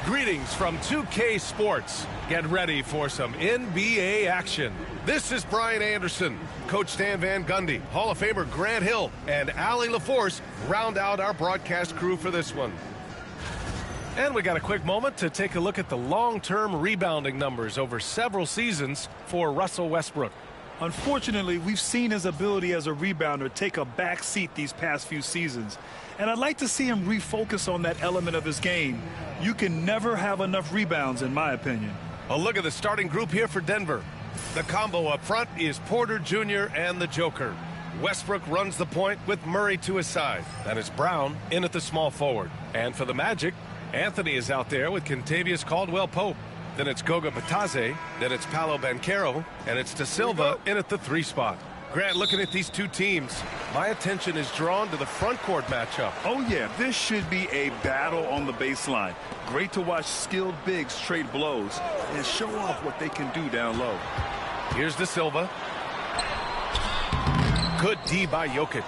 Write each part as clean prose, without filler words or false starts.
Greetings from 2K Sports. Get ready for some NBA action. This is Brian Anderson. Coach Stan Van Gundy, Hall of Famer Grant Hill, and Allie LaForce round out our broadcast crew for this one. And we got a quick moment to take a look at the long-term rebounding numbers over several seasons for Russell Westbrook. Unfortunately, we've seen his ability as a rebounder take a back seat these past few seasons. And I'd like to see him refocus on that element of his game. You can never have enough rebounds, in my opinion. A look at the starting group here for Denver. The combo up front is Porter Jr. and the Joker. Westbrook runs the point with Murray to his side. Then it's Brown in at the small forward. And for the Magic, Anthony is out there with Kentavious Caldwell-Pope. Then it's Goga Bitadze. Then it's Paolo Banchero. And it's Da Silva in at the 3 spot. Grant, looking at these two teams, my attention is drawn to the front court matchup. Oh, yeah, this should be a battle on the baseline. Great to watch skilled bigs trade blows and show off what they can do down low. Here's Da Silva. Good D by Jokic.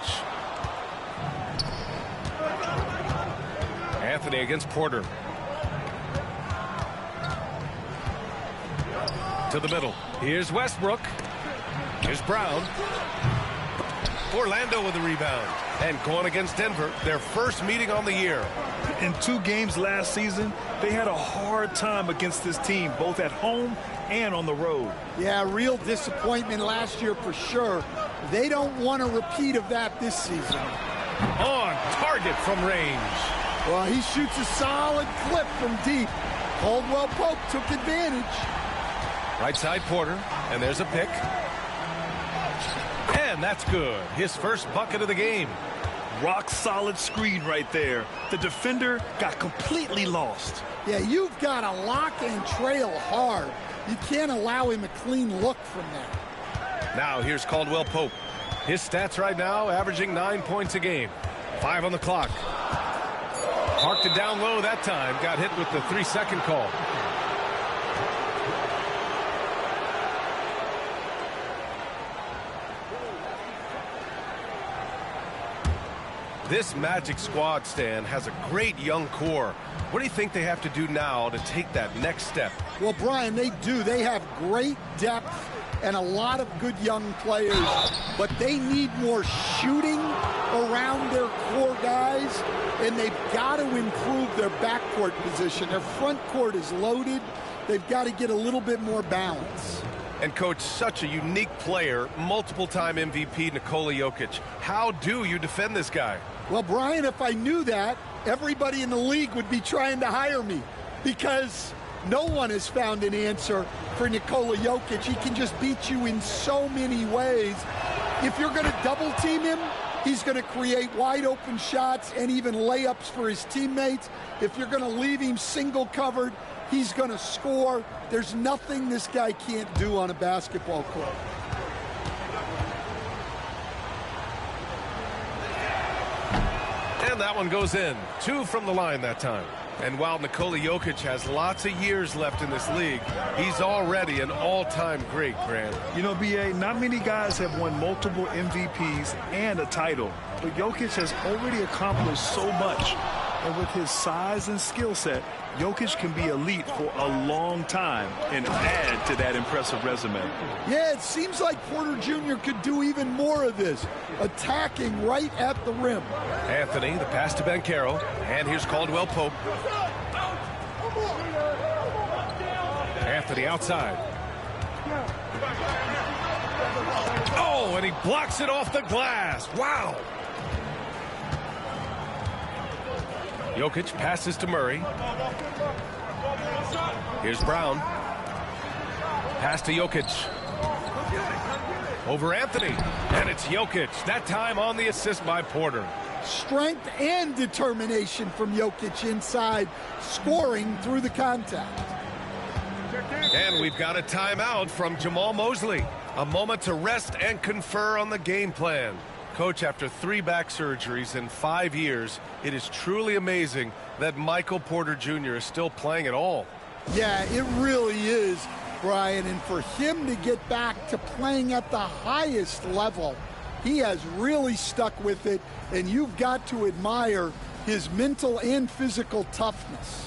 Anthony against Porter. To the middle. Here's Westbrook. Here's Brown. Orlando with the rebound. And going against Denver, their first meeting on the year. In 2 games last season, they had a hard time against this team, both at home and on the road. Yeah, real disappointment last year for sure. They don't want a repeat of that this season. On target from range. Well, he shoots a solid clip from deep. Caldwell-Pope took advantage. Right side Porter, and there's a pick. And that's good. His first bucket of the game. Rock solid screen right there. The defender got completely lost. Yeah, you've got to lock and trail hard. You can't allow him a clean look from there. Now here's Caldwell-Pope. His stats right now averaging 9 points a game. 5 on the clock. Parked it down low that time. Got hit with the 3-second call. This Magic squad, Stan, has a great young core. What do you think they have to do now to take that next step? Well, Brian, they do. They have great depth and a lot of good young players, but they need more shooting around their core guys, and they've got to improve their backcourt position. Their front court is loaded. They've got to get a little bit more balance. And, Coach, such a unique player, multiple-time MVP Nikola Jokic. How do you defend this guy? Well, Brian, if I knew that, everybody in the league would be trying to hire me because no one has found an answer for Nikola Jokic. He can just beat you in so many ways. If you're going to double-team him, he's going to create wide-open shots and even layups for his teammates. If you're going to leave him single-covered, he's going to score. There's nothing this guy can't do on a basketball court. And that one goes in. 2 from the line that time. And while Nikola Jokic has lots of years left in this league, he's already an all-time great, Grant. You know, B.A., not many guys have won multiple MVPs and a title, but Jokic has already accomplished so much. And with his size and skill set, Jokic can be elite for a long time and add to that impressive resume. Yeah, it seems like Porter Jr. could do even more of this, attacking right at the rim. Anthony, the pass to Banchero, and here's Caldwell-Pope. Anthony outside. Oh, and he blocks it off the glass. Wow. Jokic passes to Murray. Here's Brown. Pass to Jokic. Over Anthony. And it's Jokic. That time on the assist by Porter. Strength and determination from Jokic inside, scoring through the contact. And we've got a timeout from Jamal Mosley. A moment to rest and confer on the game plan. Coach, after 3 back surgeries in 5 years, it is truly amazing that Michael Porter Jr. is still playing at all. Yeah, it really is, Brian. And for him to get back to playing at the highest level, he has really stuck with it. And you've got to admire his mental and physical toughness.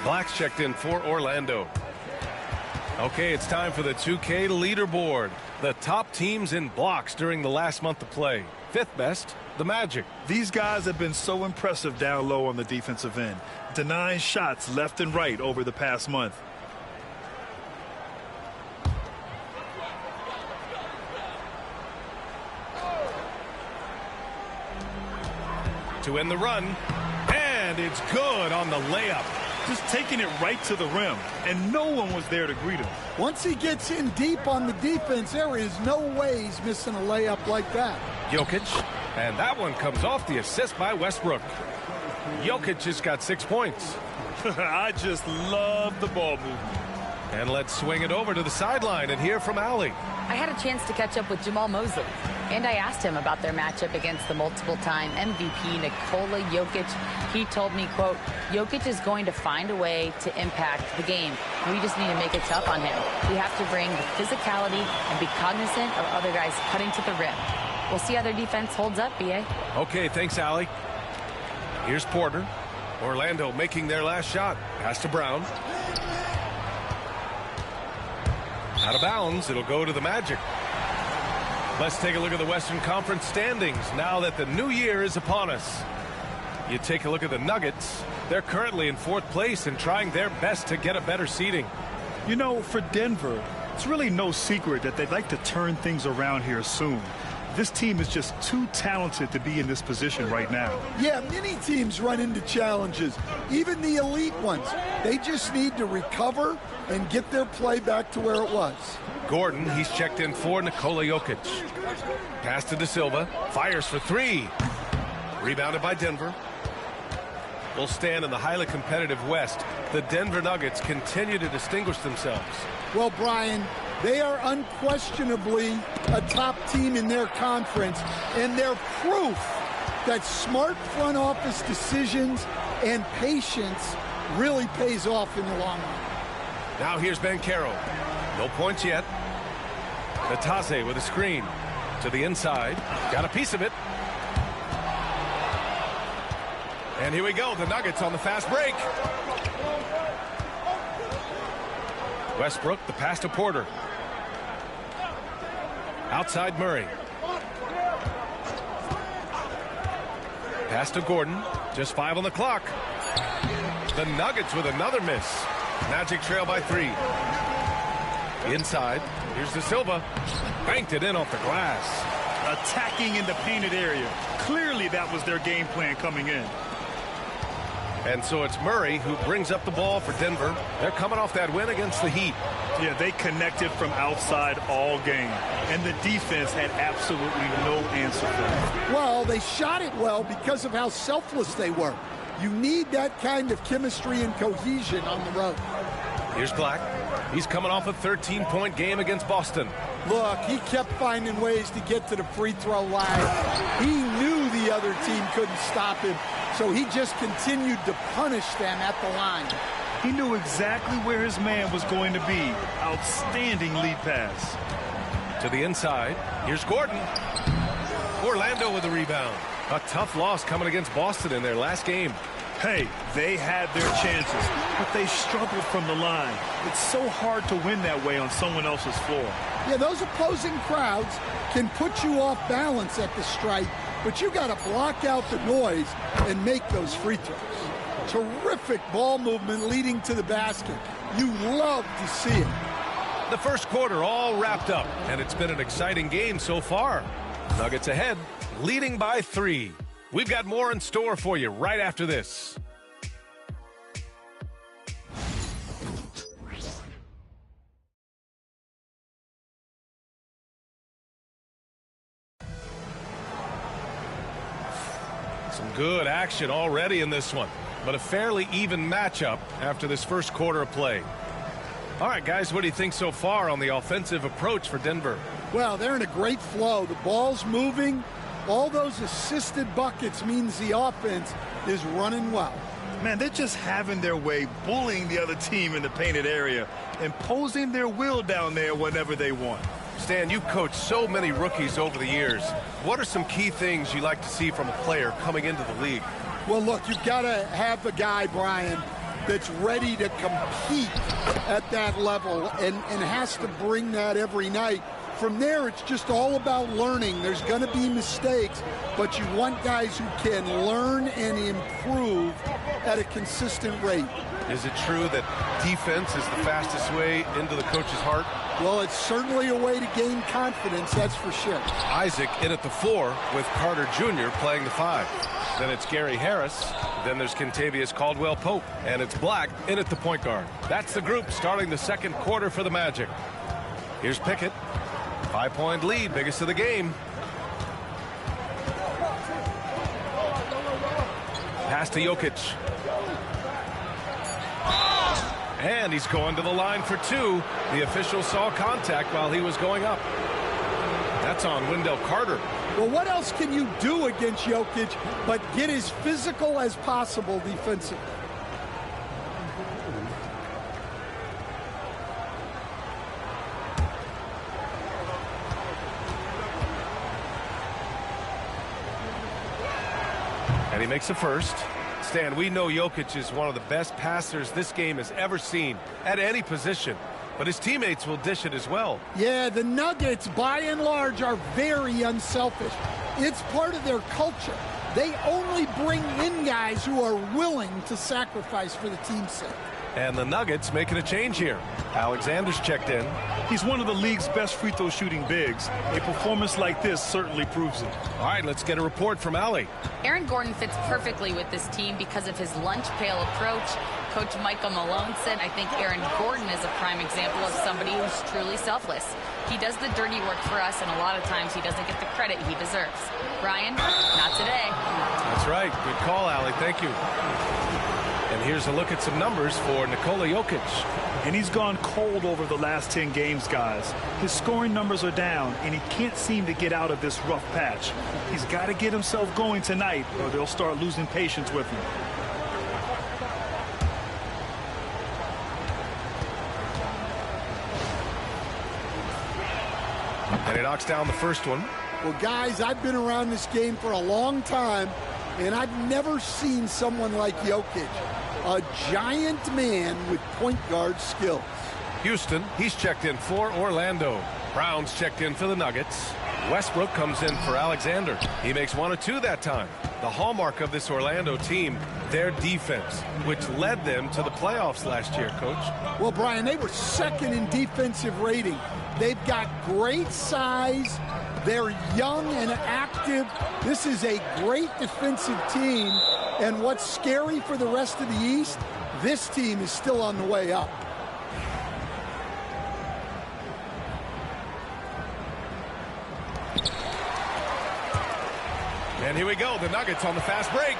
Black's checked in for Orlando. Okay, it's time for the 2K leaderboard. The top teams in blocks during the last month of play. Fifth best, the Magic. These guys have been so impressive down low on the defensive end, denying shots left and right over the past month. To end the run, and it's good on the layup. Just taking it right to the rim, and no one was there to greet him. Once he gets in deep on the defense, there is no way he's missing a layup like that. Jokic, and that one comes off the assist by Westbrook. Jokic has got 6 points. I just love the ball movement. And let's swing it over to the sideline and hear from Allie. I had a chance to catch up with Jamal Mosley, and I asked him about their matchup against the multiple-time MVP Nikola Jokic. He told me, quote, Jokic is going to find a way to impact the game. We just need to make it tough on him. We have to bring the physicality and be cognizant of other guys cutting to the rim. We'll see how their defense holds up, B.A. Okay, thanks, Allie. Here's Porter. Orlando making their last shot. Pass to Brown. Out of bounds, it'll go to the Magic. Let's take a look at the Western Conference standings now that the new year is upon us. You take a look at the Nuggets. They're currently in 4th place and trying their best to get a better seeding. You know, for Denver, it's really no secret that they'd like to turn things around here soon. This team is just too talented to be in this position right now. Yeah, many teams run into challenges, even the elite ones. They just need to recover and get their play back to where it was. Gordon, he's checked in for Nikola Jokic. Pass to De Silva. Fires for 3. Rebounded by Denver. Will stand in the highly competitive West. The Denver Nuggets continue to distinguish themselves. Well, Brian, they are unquestionably a top team in their conference, and they're proof that smart front office decisions and patience really pays off in the long run. Now here's Banchero. No points yet. Natase with a screen. To the inside. Got a piece of it. And here we go. The Nuggets on the fast break. Westbrook, the pass to Porter. Outside Murray. Pass to Gordon. Just 5 on the clock. The Nuggets with another miss. Magic trail by 3. Inside. Here's De Silva. Banked it in off the glass. Attacking in the painted area. Clearly that was their game plan coming in. And so it's Murray who brings up the ball for Denver. They're coming off that win against the Heat. Yeah, they connected from outside all game. And the defense had absolutely no answer for it. Well, they shot it well because of how selfless they were. You need that kind of chemistry and cohesion on the road. Here's Black. He's coming off a 13-point game against Boston. Look, he kept finding ways to get to the free throw line. He knew the other team couldn't stop him, so he just continued to punish them at the line. He knew exactly where his man was going to be. Outstanding lead pass. To the inside. Here's Gordon. Orlando with the rebound. A tough loss coming against Boston in their last game. Hey, they had their chances, but they struggled from the line. It's so hard to win that way on someone else's floor. Yeah, those opposing crowds can put you off balance at the stripe, but you got to block out the noise and make those free throws. Terrific ball movement leading to the basket. You love to see it. The first quarter all wrapped up, and it's been an exciting game so far. Nuggets ahead, leading by 3. We've got more in store for you right after this. Some good action already in this one, but a fairly even matchup after this first quarter of play. All right, guys, what do you think so far on the offensive approach for Denver? Well, they're in a great flow. The ball's moving. All those assisted buckets means the offense is running well. Man, they're just having their way, bullying the other team in the painted area, imposing their will down there whenever they want. Stan, you've coached so many rookies over the years. What are some key things you like to see from a player coming into the league? Well, look, you've got to have a guy, Brian, that's ready to compete at that level and has to bring that every night. From there, it's just all about learning. There's going to be mistakes, but you want guys who can learn and improve at a consistent rate. Is it true that defense is the fastest way into the coach's heart? Well, it's certainly a way to gain confidence, that's for sure. Isaac in at the 4 with Carter Jr. playing the 5. Then it's Gary Harris. Then there's Kentavious Caldwell-Pope. And it's Black in at the point guard. That's the group starting the second quarter for the Magic. Here's Pickett. 5-point lead, biggest of the game. Pass to Jokic. And he's going to the line for 2. The official saw contact while he was going up. That's on Wendell Carter. Well, what else can you do against Jokic but get as physical as possible defensively? And he makes the first. Stan, we know Jokic is one of the best passers this game has ever seen at any position, but his teammates will dish it as well. Yeah, the Nuggets, by and large, are very unselfish. It's part of their culture. They only bring in guys who are willing to sacrifice for the team's sake. And the Nuggets making a change here. Alexander's checked in. He's one of the league's best free throw shooting bigs. A performance like this certainly proves it. All right, let's get a report from Allie. Aaron Gordon fits perfectly with this team because of his lunch pail approach. Coach Michael Malone said, I think Aaron Gordon is a prime example of somebody who's truly selfless. He does the dirty work for us, and a lot of times he doesn't get the credit he deserves. Brian, not today. That's right. Good call, Allie. Thank you. And here's a look at some numbers for Nikola Jokic. And he's gone cold over the last 10 games, guys. His scoring numbers are down, and he can't seem to get out of this rough patch. He's got to get himself going tonight, or they'll start losing patience with him. And he knocks down the first one. Well, guys, I've been around this game for a long time, and I've never seen someone like Jokic. A giant man with point guard skills. Houston, he's checked in for Orlando. Brown's checked in for the Nuggets. Westbrook comes in for Alexander. He makes 1 of 2 that time. The hallmark of this Orlando team, their defense, which led them to the playoffs last year, Coach. Well, Brian, they were second in defensive rating. They've got great size. They're young and active. This is a great defensive team. And what's scary for the rest of the East, this team is still on the way up. And here we go. The Nuggets on the fast break.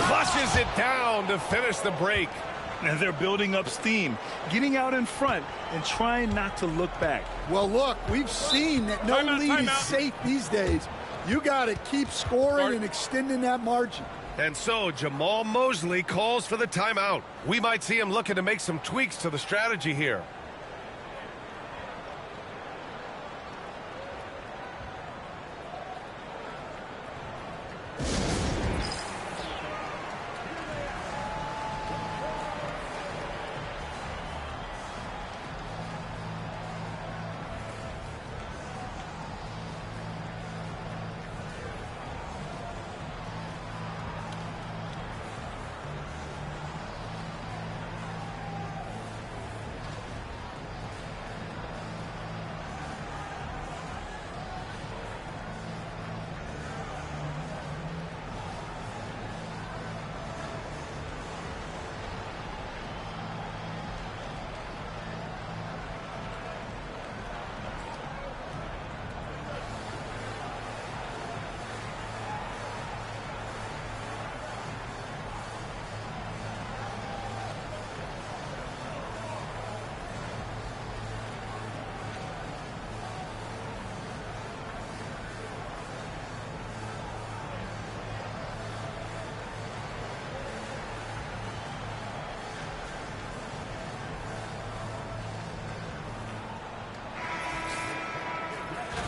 Flushes it down to finish the break. And they're building up steam, getting out in front and trying not to look back. Well, look, we've seen that no lead is safe these days. You got to keep scoring and extending that margin. And so Jamal Mosley calls for the timeout. We might see him looking to make some tweaks to the strategy here.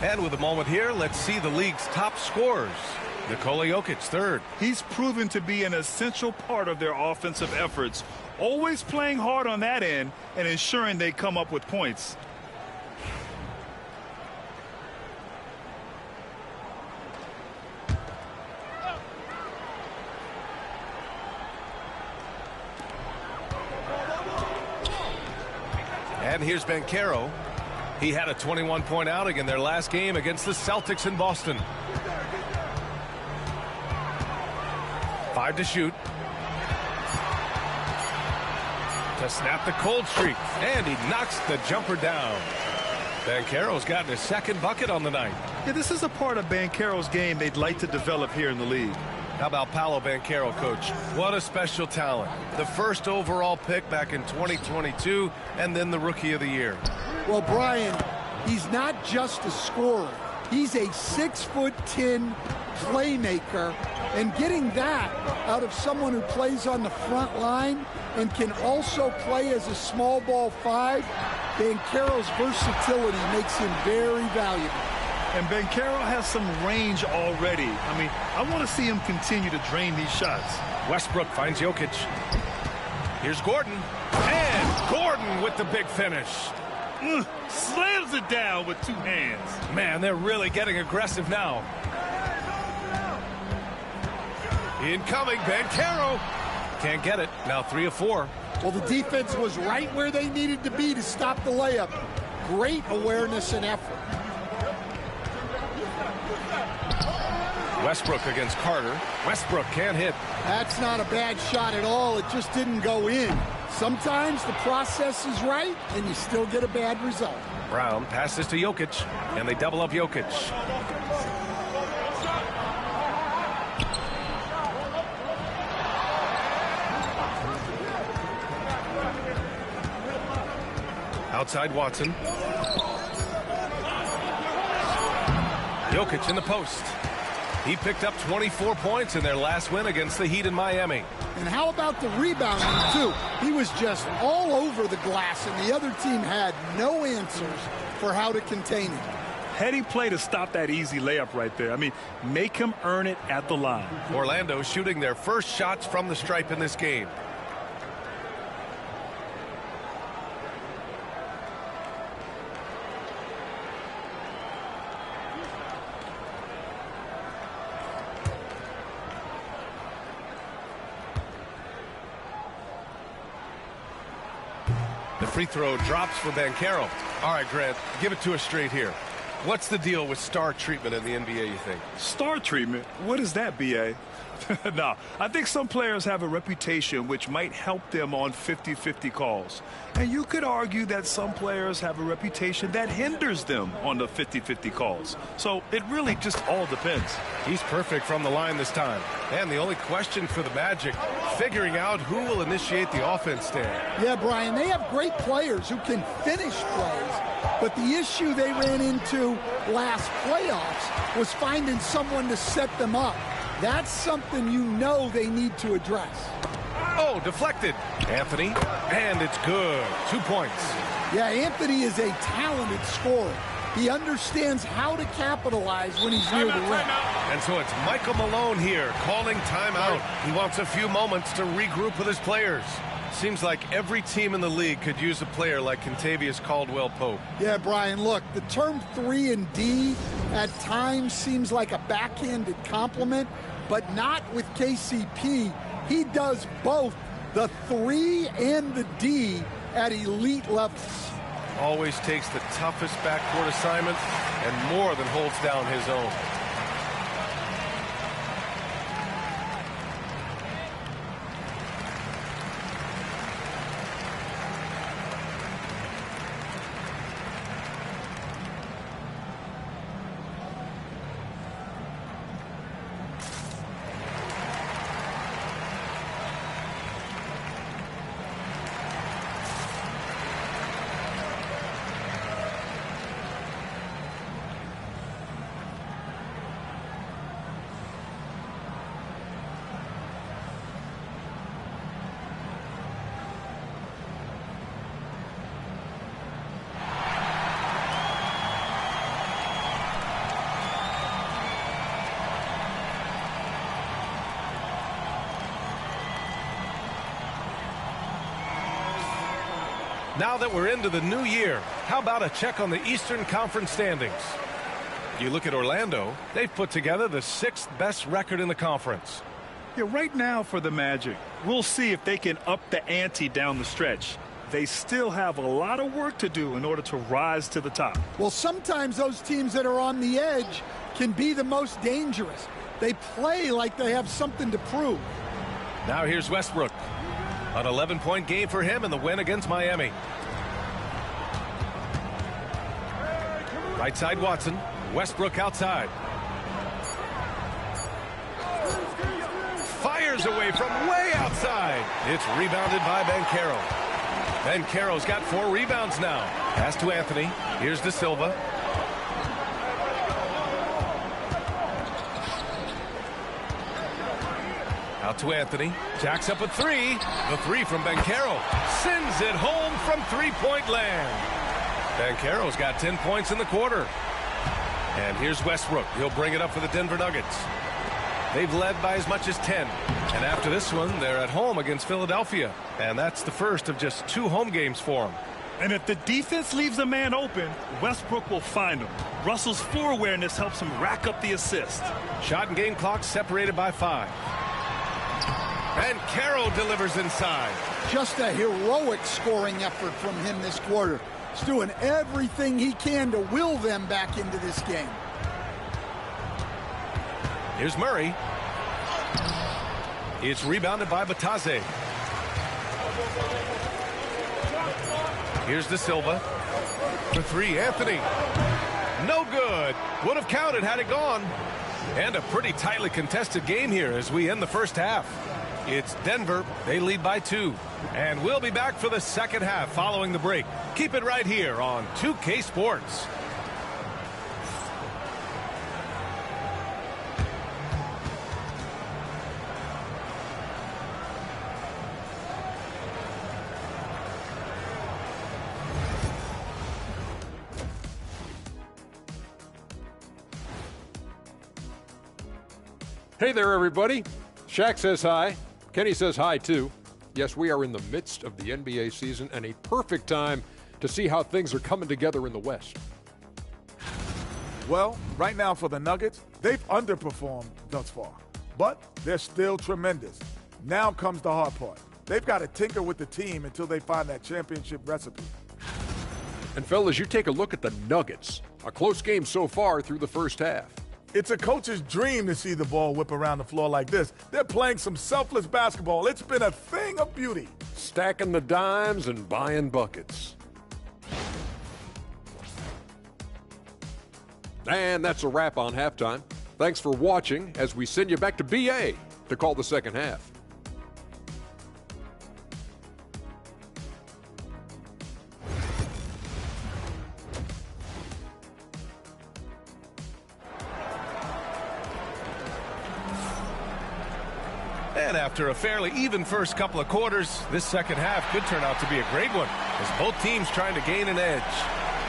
And with a moment here, let's see the league's top scorers. Nikola Jokic, third. He's proven to be an essential part of their offensive efforts. Always playing hard on that end and ensuring they come up with points. And here's Banchero. He had a 21-point outing in their last game against the Celtics in Boston. 5 to shoot. To snap the cold streak. And he knocks the jumper down. Banchero's gotten his second bucket on the night. Yeah, this is a part of Banchero's game they'd like to develop here in the league. How about Paolo Banchero, Coach? What a special talent. The first overall pick back in 2022, and then the Rookie of the Year. Well, Brian, he's not just a scorer. He's a 6'10" playmaker, and getting that out of someone who plays on the front line and can also play as a small ball 5, Banchero's versatility makes him very valuable. And Banchero has some range already. I mean, I want to see him continue to drain these shots. Westbrook finds Jokic. Here's Gordon. And Gordon with the big finish. Slams it down with 2 hands. Man, they're really getting aggressive now. Incoming, Banchero. Can't get it. Now 3 of 4. Well, the defense was right where they needed to be to stop the layup. Great awareness and effort. Westbrook against Carter. Westbrook can't hit. That's not a bad shot at all. It just didn't go in. Sometimes the process is right, and you still get a bad result. Brown passes to Jokic, and they double up Jokic. Outside Watson. Jokic in the post. He picked up 24 points in their last win against the Heat in Miami. And how about the rebounding, too? He was just all over the glass, and the other team had no answers for how to contain him. Heady play to stop that easy layup right there. I mean, make him earn it at the line. Orlando shooting their first shots from the stripe in this game. The free throw drops for Banchero. All right, Grant, give it to us straight here. What's the deal with star treatment in the NBA, you think? Star treatment? What is that, B.A.? No, I think some players have a reputation which might help them on 50-50 calls. And you could argue that some players have a reputation that hinders them on the 50-50 calls. So it really just all depends. He's perfect from the line this time. And the only question for the Magic, figuring out who will initiate the offense stand. Yeah, Brian, they have great players who can finish plays. But the issue they ran into last playoffs was finding someone to set them up. That's something you know they need to address. Oh, deflected. Anthony, and it's good. 2 points. Yeah, Anthony is a talented scorer. He understands how to capitalize when he's near the rim. And so it's Michael Malone here calling timeout. He wants a few moments to regroup with his players. Seems like every team in the league could use a player like Kentavious Caldwell-Pope. Yeah, Brian, look, the term 3 and D at times seems like a backhanded compliment, but not with KCP. He does both the 3 and the D at elite levels. Always takes the toughest backcourt assignment and more than holds down his own. Now that we're into the new year, how about a check on the Eastern Conference standings? You look at Orlando, they've put together the 6th best record in the conference. Yeah, right now for the Magic, we'll see if they can up the ante down the stretch. They still have a lot of work to do in order to rise to the top. Well, sometimes those teams that are on the edge can be the most dangerous. They play like they have something to prove. Now here's Westbrook. An 11-point game for him in the win against Miami. Right side Watson. Westbrook outside. Fires away from way outside. It's rebounded by Banchero. Banchero's got 4 rebounds now. Pass to Anthony. Here's De Silva. Out to Anthony. Jacks up a 3. The 3 from Banchero. Sends it home from three-point land. Banchero's got 10 points in the quarter. And here's Westbrook. He'll bring it up for the Denver Nuggets. They've led by as much as 10. And after this one, they're at home against Philadelphia. And that's the first of just 2 home games for them. And if the defense leaves a man open, Westbrook will find him. Russell's floor awareness helps him rack up the assist. Shot and game clock separated by 5. And Caro delivers inside. Just a heroic scoring effort from him this quarter. He's doing everything he can to will them back into this game. Here's Murray. It's rebounded by Batase. Here's De Silva. For 3, Anthony. No good. Would have counted had it gone. And a pretty tightly contested game here as we end the first half. It's Denver. They lead by 2. And we'll be back for the second half following the break. Keep it right here on 2K Sports. Hey there, everybody. Shaq says hi. Kenny says hi, too. Yes, we are in the midst of the NBA season and a perfect time to see how things are coming together in the West. Well, right now for the Nuggets, they've underperformed thus far, but they're still tremendous. Now comes the hard part. They've got to tinker with the team until they find that championship recipe. And fellas, you take a look at the Nuggets. A close game so far through the first half. It's a coach's dream to see the ball whip around the floor like this. They're playing some selfless basketball. It's been a thing of beauty. Stacking the dimes and buying buckets. And that's a wrap on halftime. Thanks for watching as we send you back to BA to call the second half. And after a fairly even first couple of quarters, this second half could turn out to be a great one as both teams trying to gain an edge.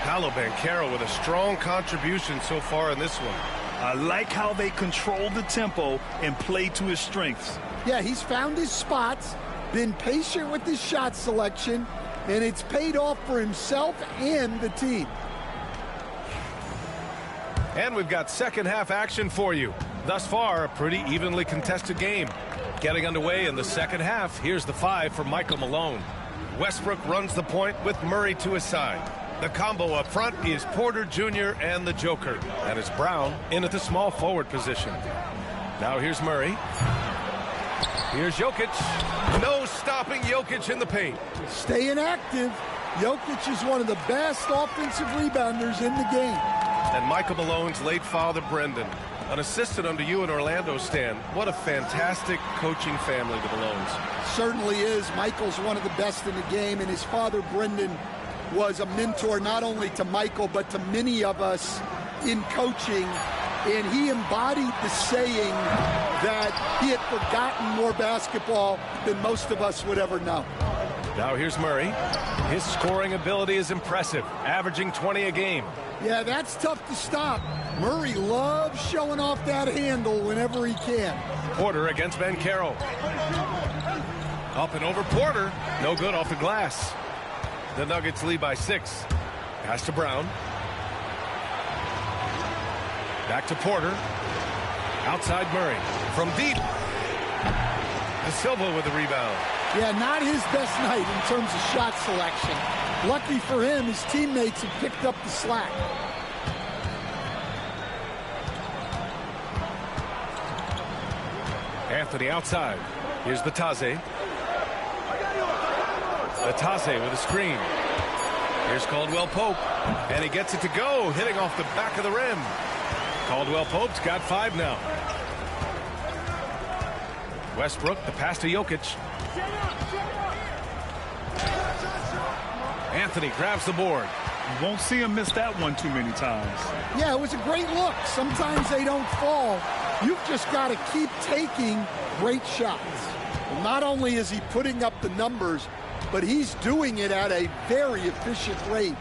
Paolo Banchero with a strong contribution so far in this one. I like how they control the tempo and play to his strengths. Yeah, he's found his spots, been patient with his shot selection, and it's paid off for himself and the team. And we've got second half action for you. Thus far, a pretty evenly contested game. Getting underway in the second half, here's the 5 for Michael Malone. Westbrook runs the point with Murray to his side. The combo up front is Porter Jr. and the Joker. And it's Brown in at the small forward position. Now here's Murray. Here's Jokic. No stopping Jokic in the paint. Staying active. Jokic is one of the best offensive rebounders in the game. And Michael Malone's late father, Brendan, an assistant under you in Orlando, Stan. What a fantastic coaching family, the Malones. Certainly is. Michael's one of the best in the game, and his father, Brendan, was a mentor not only to Michael, but to many of us in coaching. And he embodied the saying that he had forgotten more basketball than most of us would ever know. Now here's Murray. His scoring ability is impressive, averaging 20 a game. Yeah, that's tough to stop. Murray loves showing off that handle whenever he can. Porter against Banchero. Up and over Porter. No good off the glass. The Nuggets lead by 6. Pass to Brown. Back to Porter. Outside Murray. From deep. De Silva with the rebound. Yeah, not his best night in terms of shot selection. Lucky for him, his teammates have picked up the slack. Anthony outside. Here's the Taze. The Taze with a screen. Here's Caldwell Pope. And he gets it to go, hitting off the back of the rim. Caldwell Pope's got 5 now. Westbrook, the pass to Jokic. Anthony grabs the board. You won't see him miss that one too many times. Yeah, it was a great look. Sometimes they don't fall. You've just got to keep taking great shots. And not only is he putting up the numbers, but he's doing it at a very efficient rate,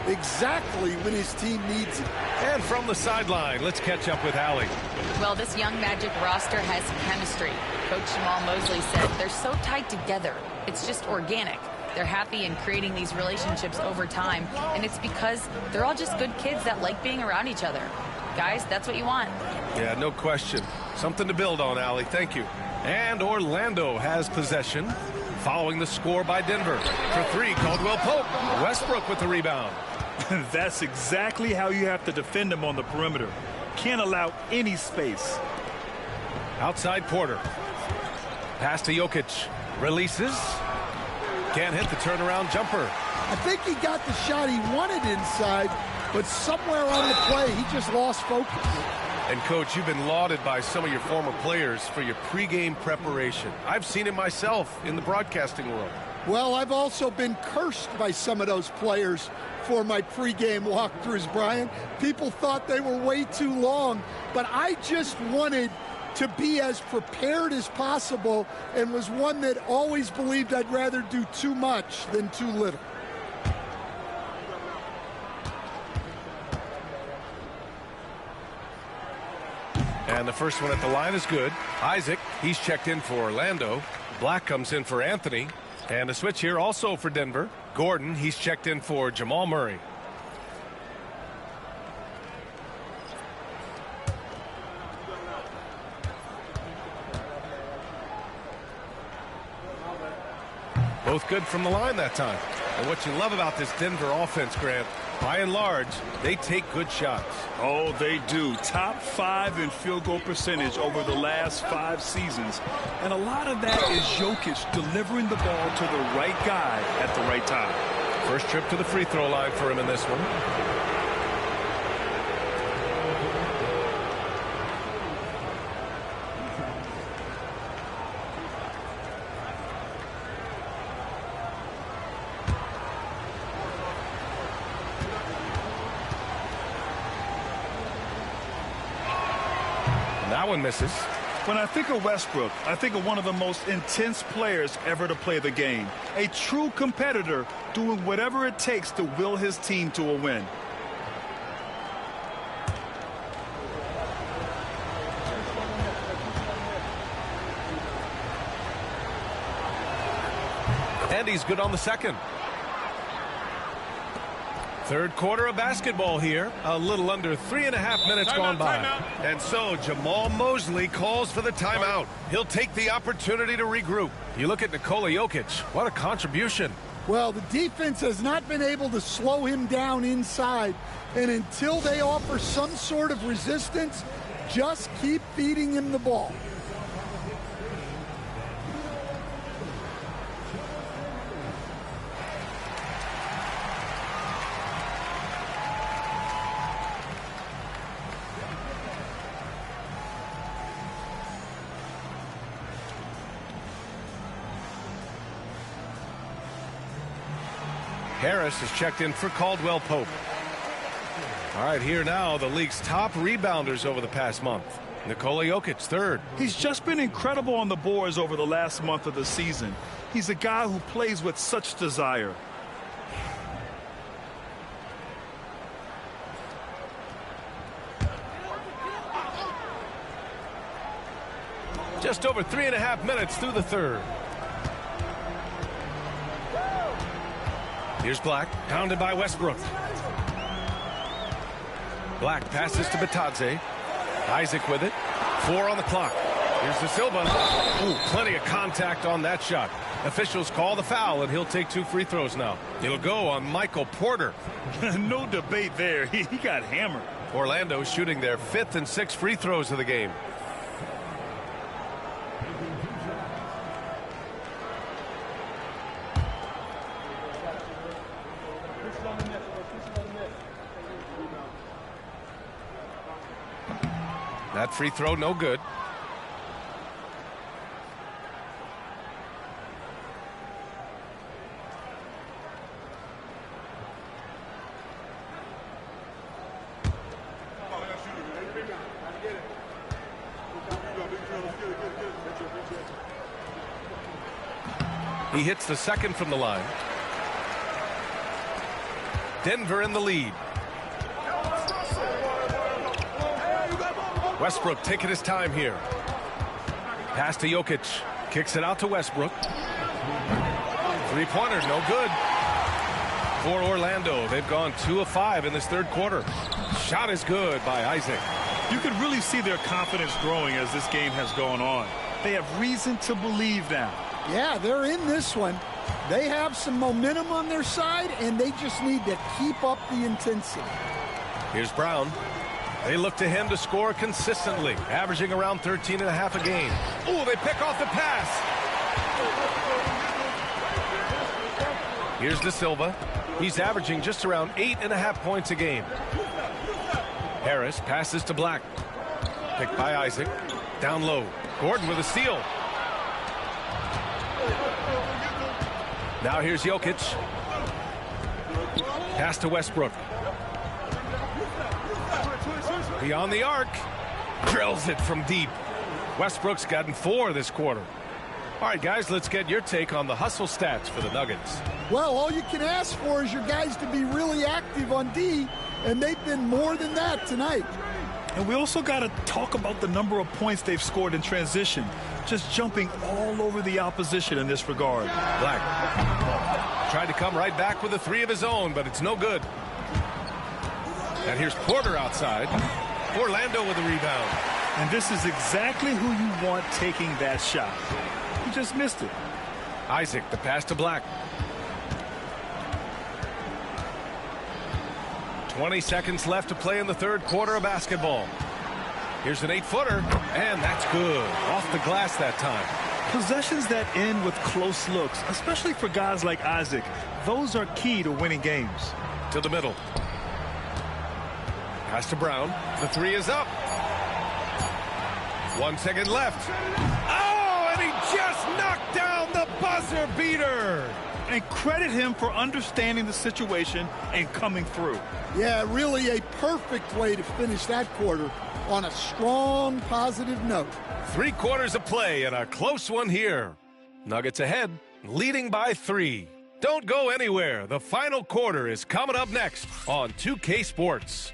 exactly when his team needs it. And from the sideline, let's catch up with Allie. Well, this young Magic roster has chemistry. Coach Jamal Mosley said they're so tight together. It's just organic. They're happy in creating these relationships over time, and it's because they're all just good kids that like being around each other. Guys, that's what you want. Yeah, no question. Something to build on, Allie. Thank you. And Orlando has possession, following the score by Denver. For 3, Caldwell Pope. Westbrook with the rebound. That's exactly how you have to defend him on the perimeter. Can't allow any space. Outside Porter. Pass to Jokic. Releases. Can't hit the turnaround jumper. I think he got the shot he wanted inside, but somewhere on the play, he just lost focus. And, Coach, you've been lauded by some of your former players for your pregame preparation. I've seen it myself in the broadcasting world. Well, I've also been cursed by some of those players for my pregame walkthroughs, Brian. People thought they were way too long, but I just wanted to be as prepared as possible and was one that always believed I'd rather do too much than too little. And the first one at the line is good. Isaac, he's checked in for Orlando. Black comes in for Anthony. And a switch here also for Denver. Gordon, he's checked in for Jamal Murray. Both good from the line that time. And what you love about this Denver offense, Grant, by and large, they take good shots. Oh, they do. Top 5 in field goal percentage over the last 5 seasons. And a lot of that is Jokic delivering the ball to the right guy at the right time. First trip to the free throw line for him in this one. That one misses. When I think of Westbrook, I think of one of the most intense players ever to play the game. A true competitor doing whatever it takes to will his team to a win. And he's good on the second. Third quarter of basketball here. A little under 3.5 minutes gone by. And so Jamal Mosley calls for the timeout. He'll take the opportunity to regroup. You look at Nikola Jokic. What a contribution. Well, the defense has not been able to slow him down inside. And until they offer some sort of resistance, just keep feeding him the ball. Harris is checked in for Caldwell Pope. All right, here now, the league's top rebounders over the past month. Nikola Jokic, third. He's just been incredible on the boards over the last month of the season. He's a guy who plays with such desire. Just over 3.5 minutes through the third. Here's Black, pounded by Westbrook. Black passes to Batadze. Isaac with it. 4 on the clock. Here's De Silva. Ooh, plenty of contact on that shot. Officials call the foul, and he'll take 2 free throws now. It'll go on Michael Porter. No debate there. He got hammered. Orlando shooting their 5th and 6th free throws of the game. That free throw no good. He hits the second from the line. Denver in the lead. Westbrook taking his time here. Pass to Jokic. Kicks it out to Westbrook. Three-pointer, no good. For Orlando, they've gone 2 of 5 in this third quarter. Shot is good by Isaac. You can really see their confidence growing as this game has gone on. They have reason to believe now. Yeah, they're in this one. They have some momentum on their side, and they just need to keep up the intensity. Here's Brown. They look to him to score consistently, averaging around 13.5 a game. Ooh, they pick off the pass. Here's De Silva. He's averaging just around 8.5 points a game. Harris passes to Black. Picked by Isaac. Down low. Gordon with a steal. Now here's Jokic. Pass to Westbrook. Beyond the arc. Drills it from deep. Westbrook's gotten 4 this quarter. All right, guys, let's get your take on the hustle stats for the Nuggets. Well, all you can ask for is your guys to be really active on D, and they've been more than that tonight. And we also got to talk about the number of points they've scored in transition, just jumping all over the opposition in this regard. Black tried to come right back with a 3 of his own, but it's no good. And here's Porter outside. Orlando with a rebound. And this is exactly who you want taking that shot. He just missed it. Isaac, the pass to Black. 20 seconds left to play in the third quarter of basketball. Here's an 8-footer, and that's good. Off the glass that time. Possessions that end with close looks, especially for guys like Isaac, those are key to winning games. To the middle. Pass to Brown. The 3 is up. 1 second left. Oh, and he just knocked down the buzzer beater. And credit him for understanding the situation and coming through. Yeah, really a perfect way to finish that quarter on a strong, positive note. 3 quarters of play and a close one here. Nuggets ahead, leading by 3. Don't go anywhere. The final quarter is coming up next on 2K Sports.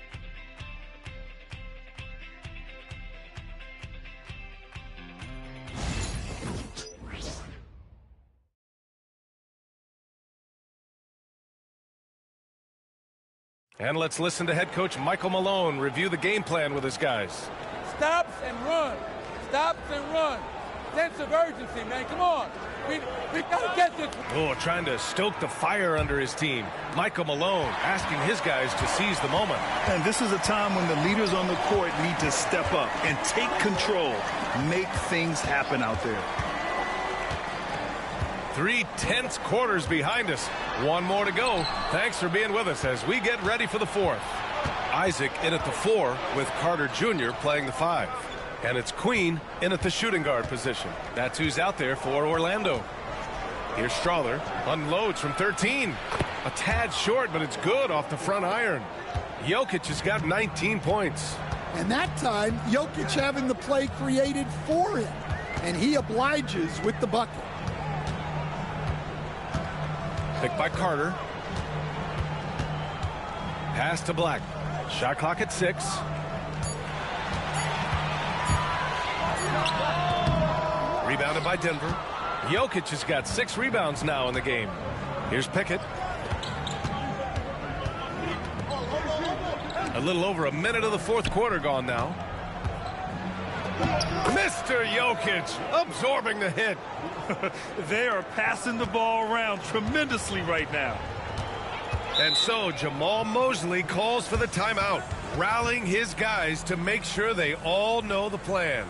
And let's listen to head coach Michael Malone review the game plan with his guys. Stops and run. Stops and run. Sense of urgency, man. Come on. We got to get this. Oh, trying to stoke the fire under his team. Michael Malone asking his guys to seize the moment. And this is a time when the leaders on the court need to step up and take control. Make things happen out there. 3 tense quarters behind us. 1 more to go. Thanks for being with us as we get ready for the 4th. Isaac in at the 4 with Carter Jr. playing the 5. And it's Queen in at the shooting guard position. That's who's out there for Orlando. Here's Strawther. Unloads from 13. A tad short, but it's good off the front iron. Jokic has got 19 points. And that time, Jokic having the play created for him. And he obliges with the bucket. Picked by Carter. Pass to Black. Shot clock at 6. Rebounded by Denver. Jokic has got 6 rebounds now in the game. Here's Pickett. A little over a minute of the fourth quarter gone now. Mr. Jokic absorbing the hit. They are passing the ball around tremendously right now. And so Jamal Mosley calls for the timeout, rallying his guys to make sure they all know the plan.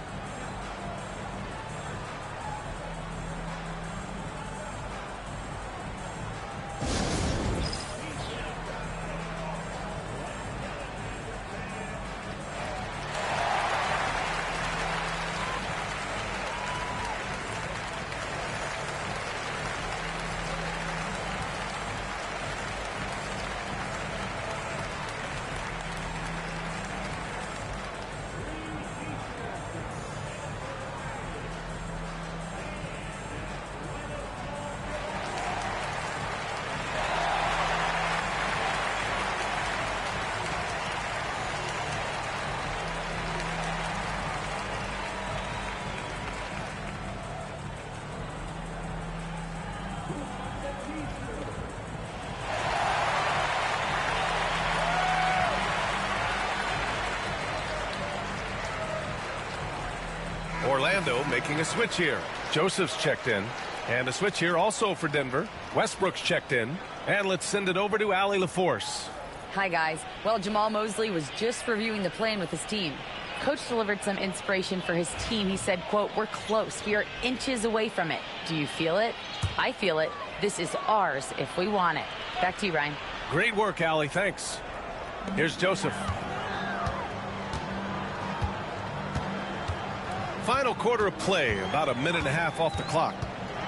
Orlando making a switch here. Joseph's checked in. And a switch here also for Denver. Westbrook's checked in. And let's send it over to Allie LaForce. Hi, guys. Well, Jamal Mosley was just reviewing the plan with his team. Coach delivered some inspiration for his team. He said, quote, "We're close. We are inches away from it. Do you feel it? I feel it. This is ours if we want it." Back to you, Ryan. Great work, Allie. Thanks. Here's Joseph. Final quarter of play, about a minute and a half off the clock.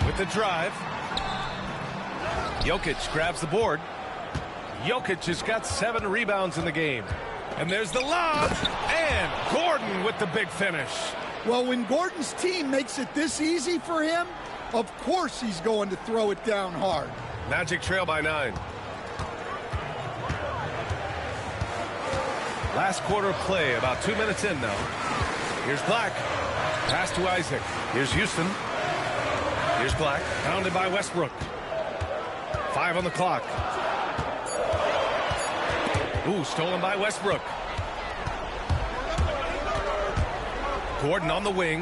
With the drive, Jokic grabs the board. Jokic has got 7 rebounds in the game. And there's the lob, and Gordon with the big finish. Well, when Gordon's team makes it this easy for him, of course he's going to throw it down hard. Magic trail by 9. Last quarter of play, about 2 minutes in now. Here's Black. Pass to Isaac. Here's Houston. Here's Black. Pounded by Westbrook. 5 on the clock. Ooh, stolen by Westbrook. Gordon on the wing.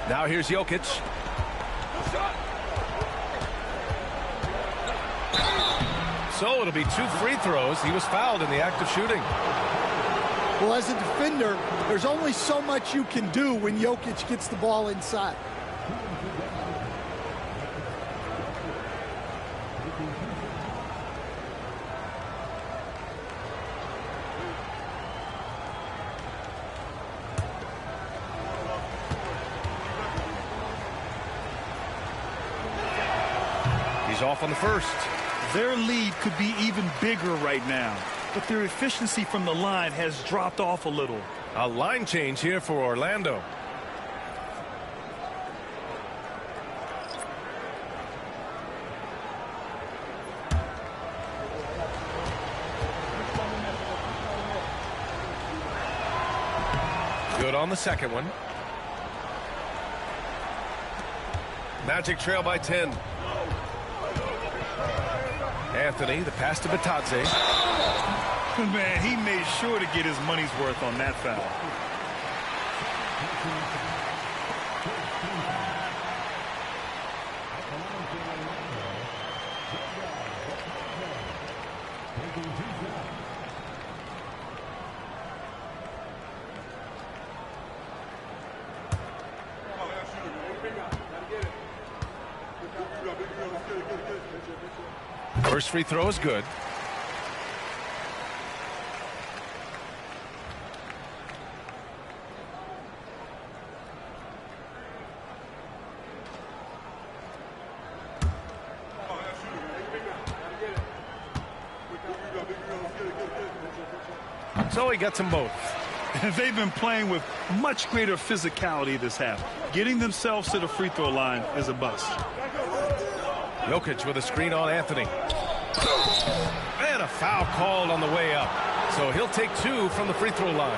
Now here's Jokic. So it'll be 2 free throws. He was fouled in the act of shooting. Well, as a defender, there's only so much you can do when Jokic gets the ball inside. He's off on the first. Their lead could be even bigger right now, but their efficiency from the line has dropped off a little. A line change here for Orlando. Good on the second one. Magic trail by 10. Anthony, the pass to Batadze. Man, he made sure to get his money's worth on that foul. First free throw is good. So he gets them both. They've been playing with much greater physicality this half. Getting themselves to the free throw line is a bust. Jokic with a screen on Anthony. And a foul called on the way up. So he'll take 2 from the free throw line.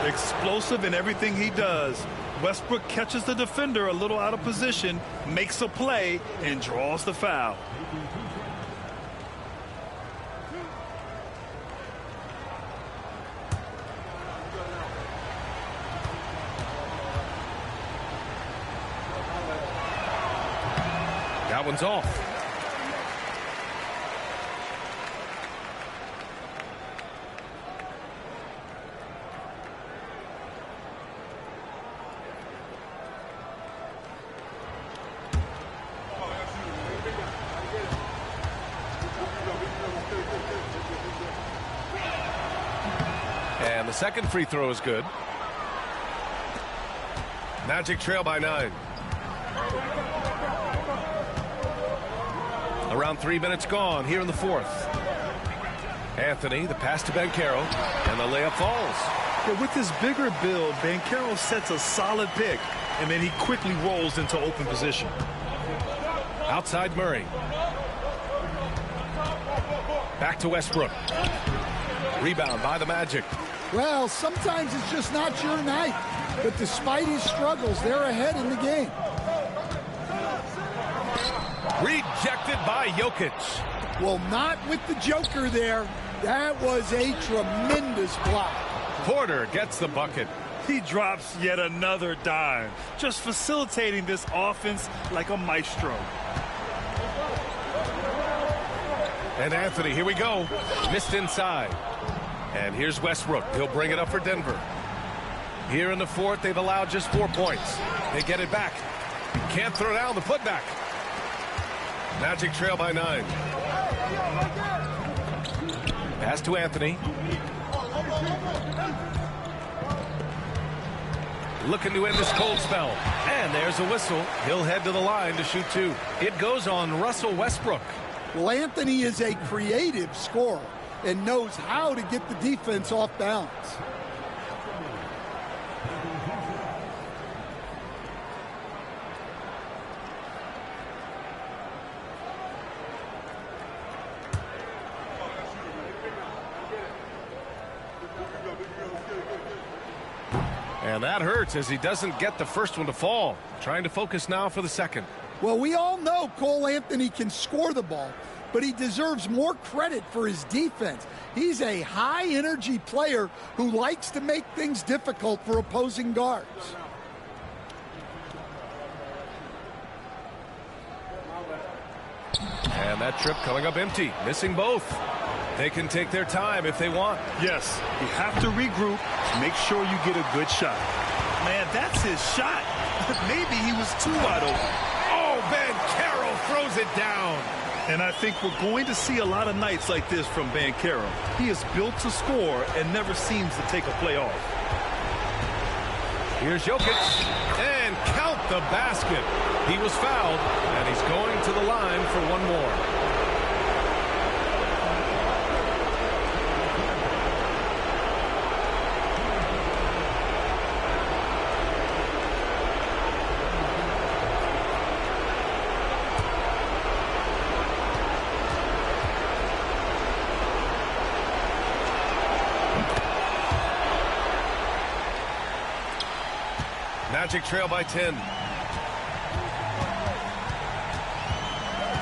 Explosive in everything he does. Westbrook catches the defender a little out of position, makes a play, and draws the foul. That one's off. And the second free throw is good. Magic trail by 9. Around 3 minutes gone here in the fourth. Anthony, the pass to Banchero, and the layup falls. Yeah, with his bigger build, Banchero sets a solid pick, and then he quickly rolls into open position. Outside Murray. Back to Westbrook. Rebound by the Magic. Well, sometimes it's just not your night. But despite his struggles, they're ahead in the game. Rejected by Jokic. Well, not with the Joker there. That was a tremendous block. Porter gets the bucket. He drops yet another dime, just facilitating this offense like a maestro. And Anthony, here we go. Missed inside. And here's Westbrook. He'll bring it up for Denver. Here in the fourth, they've allowed just 4 points. They get it back. Can't throw down the putback. Magic trail by 9. Pass to Anthony. Looking to end this cold spell. And there's a whistle. He'll head to the line to shoot 2. It goes on Russell Westbrook. Well, Anthony is a creative scorer and knows how to get the defense off balance. And that hurts as he doesn't get the first one to fall. Trying to focus now for the second. Well, we all know Cole Anthony can score the ball, but he deserves more credit for his defense. He's a high-energy player who likes to make things difficult for opposing guards. And that trip coming up empty, missing both. They can take their time if they want. Yes, you have to regroup, make sure you get a good shot. Man, that's his shot. Maybe he was too wide open. Oh, Banchero throws it down. And I think we're going to see a lot of nights like this from Banchero. He is built to score and never seems to take a play off. Here's Jokic. And count the basket. He was fouled, and he's going to the line for one more. Magic trail by 10.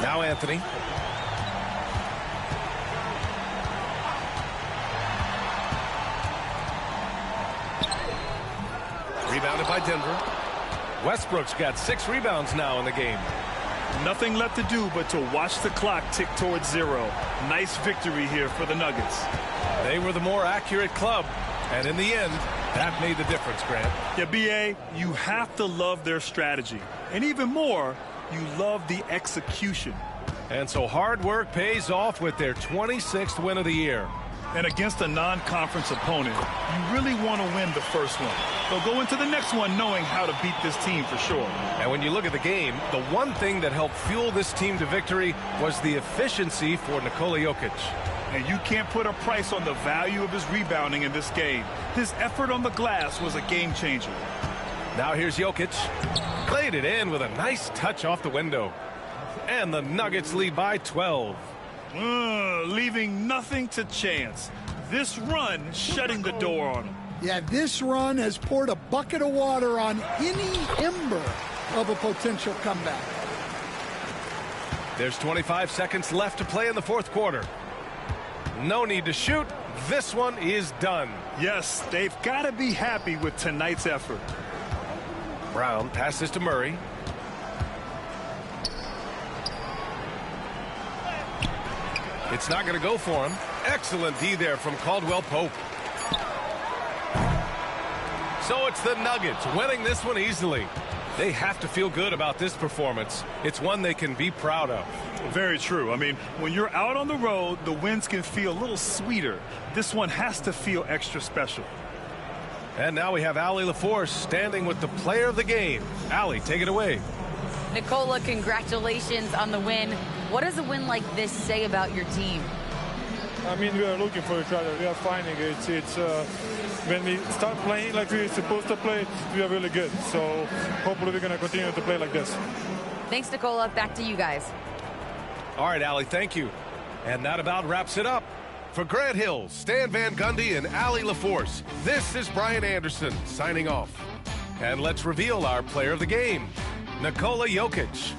Now Anthony. Rebounded by Denver. Westbrook's got 6 rebounds now in the game. Nothing left to do but to watch the clock tick towards 0. Nice victory here for the Nuggets. They were the more accurate club, and in the end, that made the difference, Grant. Yeah, B.A., you have to love their strategy. And even more, you love the execution. And so hard work pays off with their 26th win of the year. And against a non-conference opponent, you really want to win the first one. They'll go into the next one knowing how to beat this team for sure. And when you look at the game, the one thing that helped fuel this team to victory was the efficiency for Nikola Jokic. And you can't put a price on the value of his rebounding in this game. His effort on the glass was a game changer. Now here's Jokic. Played it in with a nice touch off the window. And the Nuggets lead by 12. Leaving nothing to chance. This run shutting the door on him. Yeah, this run has poured a bucket of water on any ember of a potential comeback. There's 25 seconds left to play in the fourth quarter. No need to shoot. This one is done. Yes, they've got to be happy with tonight's effort. Brown passes to Murray. It's not going to go for him. Excellent D there from Caldwell Pope. So it's the Nuggets winning this one easily. They have to feel good about this performance. It's one they can be proud of. Very true. I mean, when you're out on the road, the wins can feel a little sweeter. This one has to feel extra special. And now we have Allie LaForce standing with the player of the game. Allie, take it away. Nikola, congratulations on the win. What does a win like this say about your team? I mean, we are looking for each other. We are finding it. When we start playing like we're supposed to play, we are really good. So hopefully we're going to continue to play like this. Thanks, Nikola. Back to you guys. All right, Allie, thank you. And that about wraps it up. For Grant Hill, Stan Van Gundy, and Allie LaForce, this is Brian Anderson signing off. And let's reveal our player of the game, Nikola Jokic.